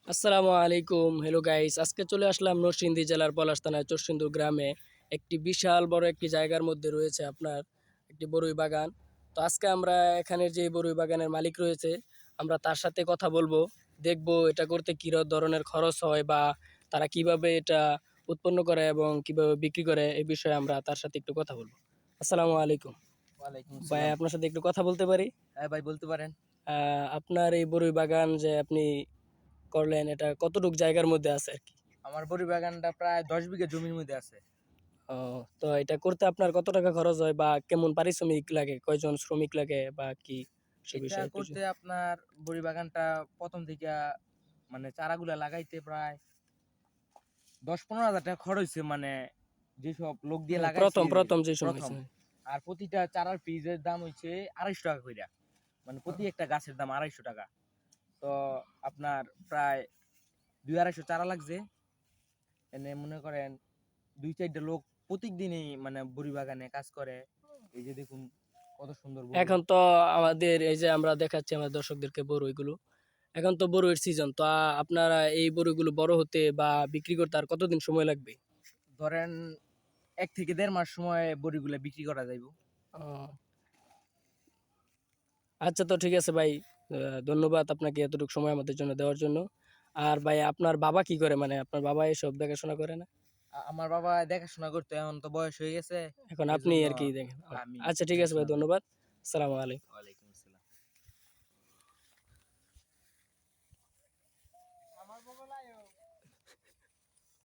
আসসালামু আলাইকুম, hello guys. আজকে চলে আসলাম নরসিংদী জেলার পলাশ থানায় চরসিন্দুর গ্রামে। একটি বিশাল বড় একটি জায়গার মধ্যে রয়েছে আপনার একটি বরই বাগান। তো আজকে আমরা এখানের যে বরই বাগানের মালিক রয়েছে, আমরা তার সাথে কথা বলবো, দেখব এটা করতে কী ধরনের খরচ হয় বা তারা কিভাবে এটা উৎপন্ন করে এবং কিভাবে বিক্রি করে, এই বিষয়ে আমরা তার সাথে একটু কথা বলবো। আসসালামু আলাইকুম ওয়ালাইকুম ভাই, আসসালাম। আপনার সাথে একটু কথা বলতে পারি? হ্যাঁ ভাই, বলতে পারেন। আপনার এই বরই বাগান যে আপনি করলেন, এটা কতটুকু জায়গার মধ্যে আছে আর কি? আমার বড়ি বাগানটা প্রায় 10 বিঘা জমির মধ্যে আছে। ও, তো এটা করতে আপনার কত টাকা খরচ হয় বা কেমন পারিশ্রমিক লাগে, কয়জন শ্রমিক লাগে বা কি, সে এটা বিষয়ে একটু করতে আপনার বড়ি বাগানটা প্রথম থেকে মানে চারাগুলা লাগাইতে প্রায় 10-15 হাজার টাকা খরচ হয়েছে, মানে যেসব লোক দিয়ে লাগাইছি প্রথম প্রথম যে সময় প্রথম। হয়েছে। আর প্রতিটা চারার পিসের দাম হচ্ছে 250 টাকা কইরা, মানে প্রতি একটা গাছের দাম 250 টাকা। তো আপনার প্রায় 200-250 চারা লাগছে। এনে মনে করেন 2-4টা লোক প্রত্যেক দিনই মানে বড়ি বাগানে কাজ করে। এই যে দেখুন কত সুন্দর বড়ি। এখন তো আমাদের এই যে আমরা দেখাচ্ছি আমার দর্শকদেরকে বড়ইগুলো, এখন তো বড়ইয়ের সিজন। তো আপনারা এই বড়ইগুলো বড় হতে বা বিক্রি করতে আর কতদিন সময় লাগবে? ধরেন 1 থেকে 1.5 মাস সময় বড়িগুলা বিক্রি করা যাইব। ও, আচ্ছা, তো ঠিক আছে ভাই। ধন্যবাদ আপনাকে এতটুকু সময় আমাদের জন্য দেওয়ার জন্য। আর ভাই, আপনার বাবা কি করে, মানে আপনার বাবা এসব দেখাশোনা করে না? আমার বাবা দেখাশোনা করতে এখন তো বয়স হয়ে গেছে, এখন এই আপনি জন্য আর কি দেখেন। আমি আচ্ছা, ঠিক আছে ভাই, দেখাশোনা করি। ধন্যবাদ। আসসালামু আলাইকুম। ওয়ালাইকুম